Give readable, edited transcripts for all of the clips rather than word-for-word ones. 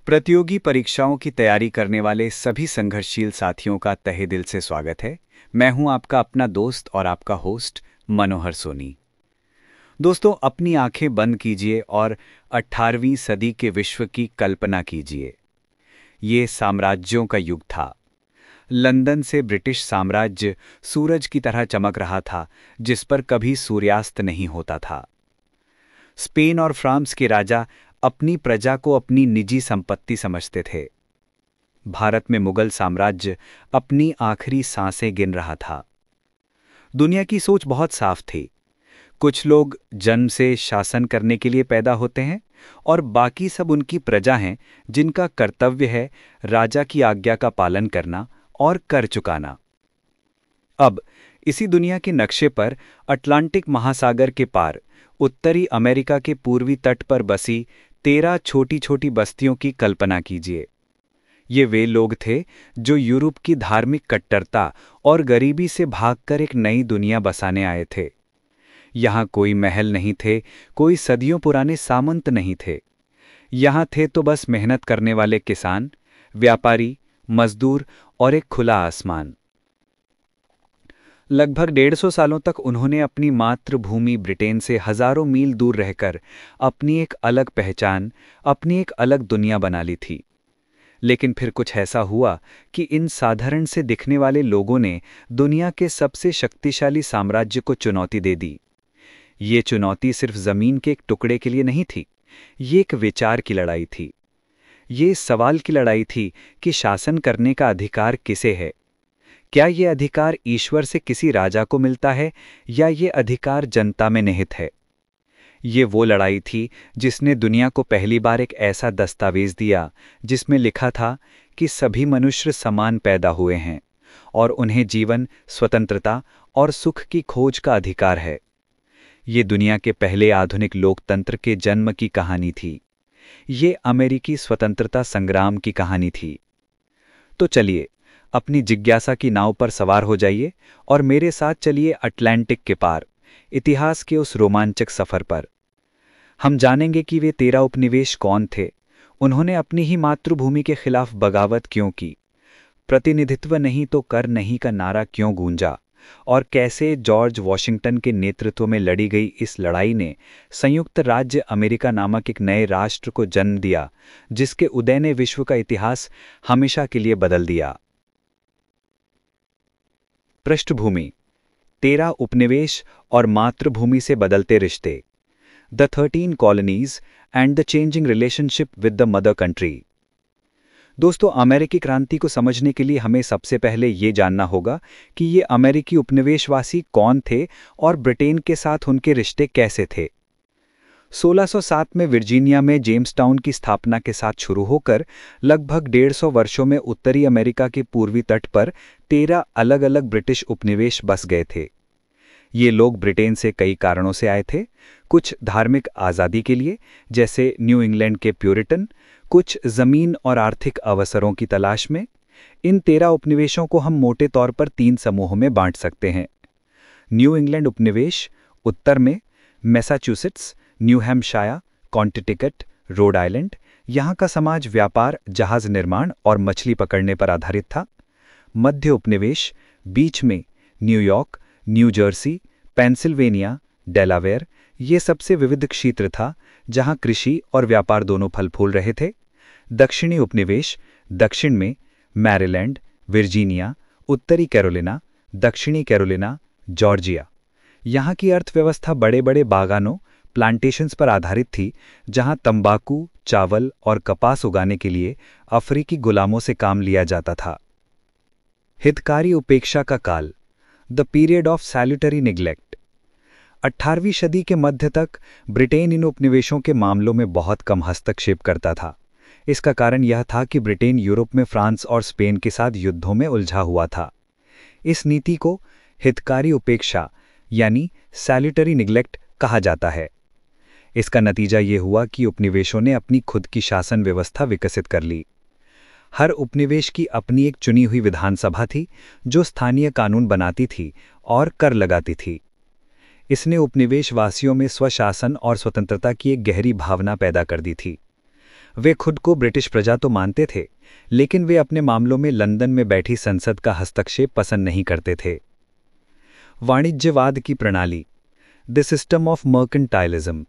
प्रतियोगी परीक्षाओं की तैयारी करने वाले सभी संघर्षशील साथियों का तहे दिल से स्वागत है। मैं हूं आपका अपना दोस्त और आपका होस्ट मनोहर सोनी। दोस्तों, अपनी आंखें बंद कीजिए और 18वीं सदी के विश्व की कल्पना कीजिए। ये साम्राज्यों का युग था। लंदन से ब्रिटिश साम्राज्य सूरज की तरह चमक रहा था, जिस पर कभी सूर्यास्त नहीं होता था। स्पेन और फ्रांस के राजा अपनी प्रजा को अपनी निजी संपत्ति समझते थे। भारत में मुगल साम्राज्य अपनी आखिरी सांसें गिन रहा था। दुनिया की सोच बहुत साफ थी। कुछ लोग जन्म से शासन करने के लिए पैदा होते हैं और बाकी सब उनकी प्रजा हैं, जिनका कर्तव्य है राजा की आज्ञा का पालन करना और कर चुकाना। अब इसी दुनिया के नक्शे पर अटलांटिक महासागर के पार उत्तरी अमेरिका के पूर्वी तट पर बसी 13 छोटी छोटी बस्तियों की कल्पना कीजिए। ये वे लोग थे जो यूरोप की धार्मिक कट्टरता और गरीबी से भागकर एक नई दुनिया बसाने आए थे। यहाँ कोई महल नहीं थे, कोई सदियों पुराने सामंत नहीं थे। यहाँ थे तो बस मेहनत करने वाले किसान, व्यापारी, मजदूर और एक खुला आसमान। लगभग 150 सालों तक उन्होंने अपनी मातृभूमि ब्रिटेन से हजारों मील दूर रहकर अपनी एक अलग पहचान, अपनी एक अलग दुनिया बना ली थी। लेकिन फिर कुछ ऐसा हुआ कि इन साधारण से दिखने वाले लोगों ने दुनिया के सबसे शक्तिशाली साम्राज्य को चुनौती दे दी। ये चुनौती सिर्फ जमीन के एक टुकड़े के लिए नहीं थी, ये एक विचार की लड़ाई थी। ये इस सवाल की लड़ाई थी कि शासन करने का अधिकार किसे है। क्या ये अधिकार ईश्वर से किसी राजा को मिलता है या ये अधिकार जनता में निहित है। ये वो लड़ाई थी जिसने दुनिया को पहली बार एक ऐसा दस्तावेज दिया जिसमें लिखा था कि सभी मनुष्य समान पैदा हुए हैं और उन्हें जीवन, स्वतंत्रता और सुख की खोज का अधिकार है। ये दुनिया के पहले आधुनिक लोकतंत्र के जन्म की कहानी थी। ये अमेरिकी स्वतंत्रता संग्राम की कहानी थी। तो चलिए, अपनी जिज्ञासा की नाव पर सवार हो जाइए और मेरे साथ चलिए अटलांटिक के पार, इतिहास के उस रोमांचक सफर पर। हम जानेंगे कि वे 13 उपनिवेश कौन थे, उन्होंने अपनी ही मातृभूमि के खिलाफ बगावत क्यों की, प्रतिनिधित्व नहीं तो कर नहीं का नारा क्यों गूंजा, और कैसे जॉर्ज वॉशिंगटन के नेतृत्व में लड़ी गई इस लड़ाई ने संयुक्त राज्य अमेरिका नामक एक नए राष्ट्र को जन्म दिया, जिसके उदय ने विश्व का इतिहास हमेशा के लिए बदल दिया। पृष्ठभूमि: 13 उपनिवेश और मातृभूमि से बदलते रिश्ते। The 13 colonies and the changing relationship with the mother country. दोस्तों, अमेरिकी क्रांति को समझने के लिए हमें सबसे पहले ये जानना होगा कि ये अमेरिकी उपनिवेशवासी कौन थे और ब्रिटेन के साथ उनके रिश्ते कैसे थे। 1607 में वर्जीनिया में जेम्सटाउन की स्थापना के साथ शुरू होकर लगभग 150 वर्षों में उत्तरी अमेरिका के पूर्वी तट पर 13 अलग अलग ब्रिटिश उपनिवेश बस गए थे। ये लोग ब्रिटेन से कई कारणों से आए थे। कुछ धार्मिक आज़ादी के लिए, जैसे न्यू इंग्लैंड के प्यूरिटन, कुछ जमीन और आर्थिक अवसरों की तलाश में। इन 13 उपनिवेशों को हम मोटे तौर पर 3 समूहों में बांट सकते हैं। न्यू इंग्लैंड उपनिवेश उत्तर में Massachusetts, New Hampshire, Connecticut, Rhode Island. यहाँ का समाज व्यापार, जहाज निर्माण और मछली पकड़ने पर आधारित था। मध्य उपनिवेश बीच में New York, new Jersey, Pennsylvania, Delaware. ये सबसे विविध क्षेत्र था जहाँ कृषि और व्यापार दोनों फल फूल रहे थे। दक्षिणी उपनिवेश दक्षिण में मैरीलैंड, वर्जीनिया, उत्तरी कैरोलिना, दक्षिणी कैरोलिना, जॉर्जिया। यहाँ की अर्थव्यवस्था बड़े बड़े बागानों, प्लांटेशंस पर आधारित थी, जहाँ तंबाकू, चावल और कपास उगाने के लिए अफ्रीकी गुलामों से काम लिया जाता था। हितकारी उपेक्षा का काल, the period of salutary neglect. 18वीं सदी के मध्य तक ब्रिटेन इन उपनिवेशों के मामलों में बहुत कम हस्तक्षेप करता था। इसका कारण यह था कि ब्रिटेन यूरोप में फ्रांस और स्पेन के साथ युद्धों में उलझा हुआ था। इस नीति को हितकारी उपेक्षा यानी सैल्यूटरी निग्लेक्ट कहा जाता है। इसका नतीजा ये हुआ कि उपनिवेशों ने अपनी खुद की शासन व्यवस्था विकसित कर ली। हर उपनिवेश की अपनी एक चुनी हुई विधानसभा थी जो स्थानीय कानून बनाती थी और कर लगाती थी। इसने उपनिवेशवासियों में स्वशासन और स्वतंत्रता की एक गहरी भावना पैदा कर दी थी। वे खुद को ब्रिटिश प्रजा तो मानते थे, लेकिन वे अपने मामलों में लंदन में बैठी संसद का हस्तक्षेप पसंद नहीं करते थे। वाणिज्यवाद की प्रणाली, द सिस्टम ऑफ मर्केंटाइलिज्म।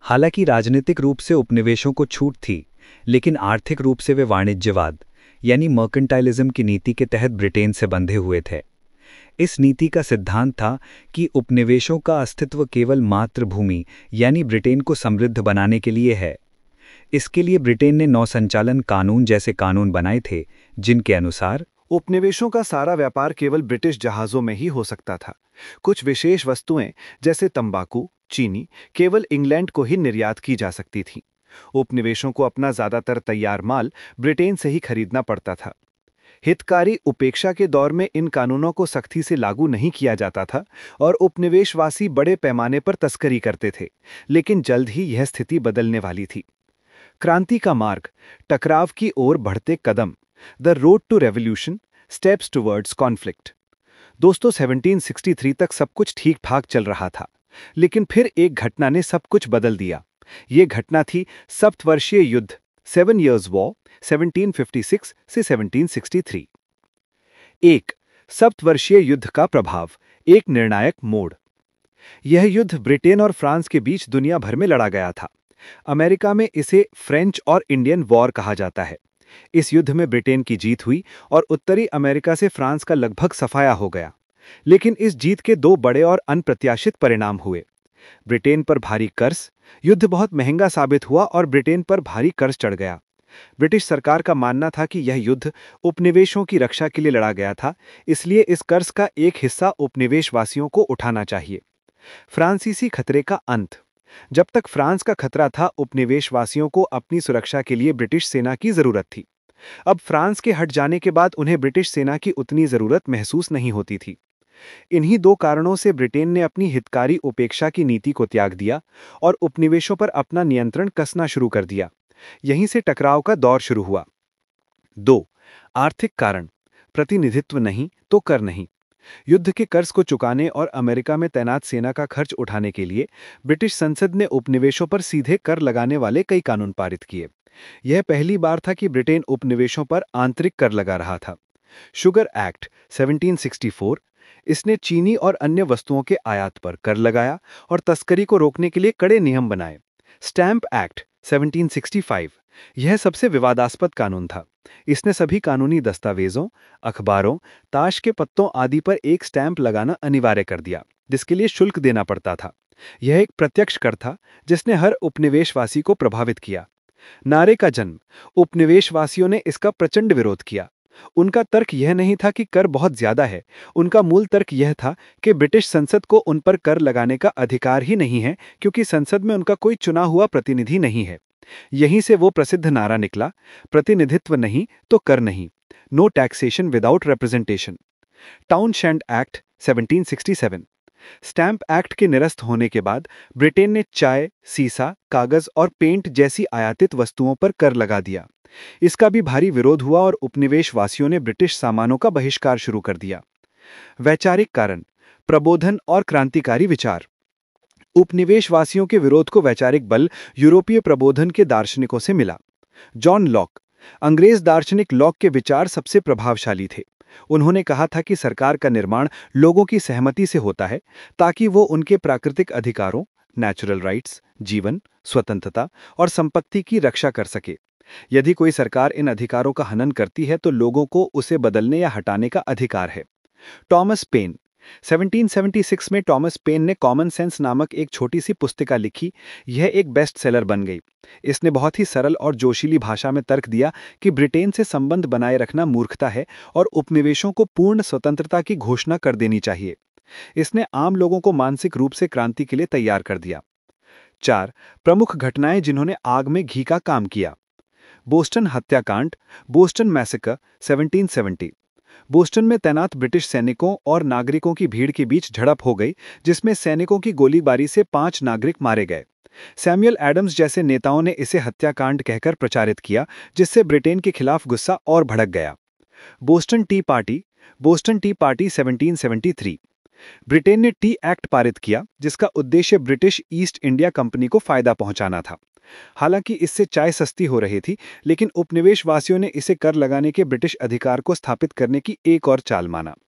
हालांकि राजनीतिक रूप से उपनिवेशों को छूट थी, लेकिन आर्थिक रूप से वे वाणिज्यवाद यानी मर्केंटाइलिज्म की नीति के तहत ब्रिटेन से बंधे हुए थे। इस नीति का सिद्धांत था कि उपनिवेशों का अस्तित्व केवल मातृभूमि यानी ब्रिटेन को समृद्ध बनाने के लिए है। इसके लिए ब्रिटेन ने नौसंचालन कानून जैसे कानून बनाए थे, जिनके अनुसार उपनिवेशों का सारा व्यापार केवल ब्रिटिश जहाजों में ही हो सकता था। कुछ विशेष वस्तुएं जैसे तंबाकू, चीनी केवल इंग्लैंड को ही निर्यात की जा सकती थीं। उपनिवेशों को अपना ज्यादातर तैयार माल ब्रिटेन से ही खरीदना पड़ता था। हितकारी उपेक्षा के दौर में इन कानूनों को सख्ती से लागू नहीं किया जाता था और उपनिवेशवासी बड़े पैमाने पर तस्करी करते थे, लेकिन जल्द ही यह स्थिति बदलने वाली थी। क्रांति का मार्ग, टकराव की ओर बढ़ते कदम, the road to revolution, steps towards conflict. दोस्तों, 1763 तक सब कुछ ठीक ठाक चल रहा था, लेकिन फिर एक घटना ने सब कुछ बदल दिया। ये घटना थी सप्तवर्षीय युद्ध, 7 Years War, 1756 से 1763। एक सप्तवर्षीय युद्ध का प्रभाव, एक निर्णायक मोड़। यह युद्ध ब्रिटेन और फ्रांस के बीच दुनिया भर में लड़ा गया था। अमेरिका में इसे फ्रेंच और इंडियन वॉर कहा जाता है। इस युद्ध में ब्रिटेन की जीत हुई और उत्तरी अमेरिका से फ्रांस का लगभग सफाया हो गया। लेकिन इस जीत के दो बड़े और अनप्रत्याशित परिणाम हुए। ब्रिटेन पर भारी कर्ज, युद्ध बहुत महंगा साबित हुआ और ब्रिटेन पर भारी कर्ज चढ़ गया। ब्रिटिश सरकार का मानना था कि यह युद्ध उपनिवेशों की रक्षा के लिए लड़ा गया था, इसलिए इस कर्ज का एक हिस्सा उपनिवेशवासियों को उठाना चाहिए। फ्रांसीसी खतरे का अंत। जब तक फ्रांस का खतरा था, उपनिवेशवासियों को अपनी सुरक्षा के लिए ब्रिटिश सेना की जरूरत थी। अब फ्रांस के हट जाने के बाद उन्हें ब्रिटिश सेना की उतनी जरूरत महसूस नहीं होती थी। इन्हीं दो कारणों से ब्रिटेन ने अपनी हितकारी उपेक्षा की नीति को त्याग दिया और उपनिवेशों पर अपना नियंत्रण कसना शुरू कर दिया। यहीं से टकराव का दौर शुरू हुआ। 2. आर्थिक कारण, प्रतिनिधित्व नहीं तो कर नहीं। युद्ध के कर्ज को चुकाने और अमेरिका में तैनात सेना का खर्च उठाने के लिए ब्रिटिश संसद ने उपनिवेशों पर सीधे कर लगाने वाले कई कानून पारित किए। यह पहली बार था कि ब्रिटेन उपनिवेशों पर आंतरिक कर लगा रहा था। शुगर एक्ट 1764, इसने चीनी और अन्य वस्तुओं के आयात पर कर लगाया और तस्करी को रोकने के लिए कड़े नियम बनाए। स्टैंप एक्ट 1765, यह सबसे विवादास्पद कानून था। इसने सभी कानूनी दस्तावेजों, अखबारों, ताश के पत्तों आदि पर एक स्टैंप लगाना अनिवार्य कर दिया, जिसके लिए शुल्क देना पड़ता था। यह एक प्रत्यक्ष कर था जिसने हर उपनिवेशवासी को प्रभावित किया। नारे का जन्म, उपनिवेशवासियों ने इसका प्रचंड विरोध किया। उनका तर्क यह नहीं था कि कर बहुत ज्यादा है, उनका मूल तर्क यह था कि ब्रिटिश संसद को उन पर कर लगाने का अधिकार ही नहीं है, क्योंकि संसद में उनका कोई चुना हुआ प्रतिनिधि नहीं है। यहीं से वो प्रसिद्ध नारा निकला, प्रतिनिधित्व नहीं तो कर नहीं, no taxation without representation. Townshend Act 1767, Stamp Act के निरस्त होने के बाद ब्रिटेन ने चाय, सीसा, कागज और पेंट जैसी आयातित वस्तुओं पर कर लगा दिया। इसका भी भारी विरोध हुआ और उपनिवेशवासियों ने ब्रिटिश सामानों का बहिष्कार शुरू कर दिया। वैचारिक कारण, प्रबोधन और क्रांतिकारी विचार। उपनिवेशवासियों के विरोध को वैचारिक बल यूरोपीय प्रबोधन के दार्शनिकों से मिला। जॉन लॉक, अंग्रेज दार्शनिक लॉक के विचार सबसे प्रभावशाली थे। उन्होंने कहा था कि सरकार का निर्माण लोगों की सहमति से होता है, ताकि वो उनके प्राकृतिक अधिकारों, नेचुरल राइट्स, जीवन, स्वतंत्रता और संपत्ति की रक्षा कर सके। यदि कोई सरकार इन अधिकारों का हनन करती है तो लोगों को उसे बदलने या हटाने का अधिकार है। टॉमस पेन, 1776 में टॉमस पेन ने कॉमन सेंस नामक एक छोटी सी पुस्तिका लिखी। यह एक बेस्ट सेलर बन गई। इसने बहुत ही सरल और जोशीली भाषा में तर्क दिया कि ब्रिटेन से संबंध बनाए रखना मूर्खता है और उपनिवेशों को पूर्ण स्वतंत्रता की घोषणा कर देनी चाहिए। इसने आम लोगों को मानसिक रूप से क्रांति के लिए तैयार कर दिया। 4. प्रमुख घटनाएं जिन्होंने आग में घी का काम किया। बोस्टन हत्याकांड, बोस्टन मैसेकर 1770। बोस्टन में तैनात ब्रिटिश सैनिकों और नागरिकों की भीड़ के बीच झड़प हो गई, जिसमें सैनिकों की गोलीबारी से 5 नागरिक मारे गए। सैमुअल एडम्स जैसे नेताओं ने इसे हत्याकांड कहकर प्रचारित किया, जिससे ब्रिटेन के खिलाफ गुस्सा और भड़क गया। Boston T party, Boston T party 1773। Britain ने टी एक्ट पारित किया, जिसका उद्देश्य ब्रिटिश ईस्ट इंडिया कंपनी को फायदा पहुंचाना था। हालांकि इससे चाय सस्ती हो रही थी, लेकिन उपनिवेशवासियों ने इसे कर लगाने के ब्रिटिश अधिकार को स्थापित करने की एक और चाल माना।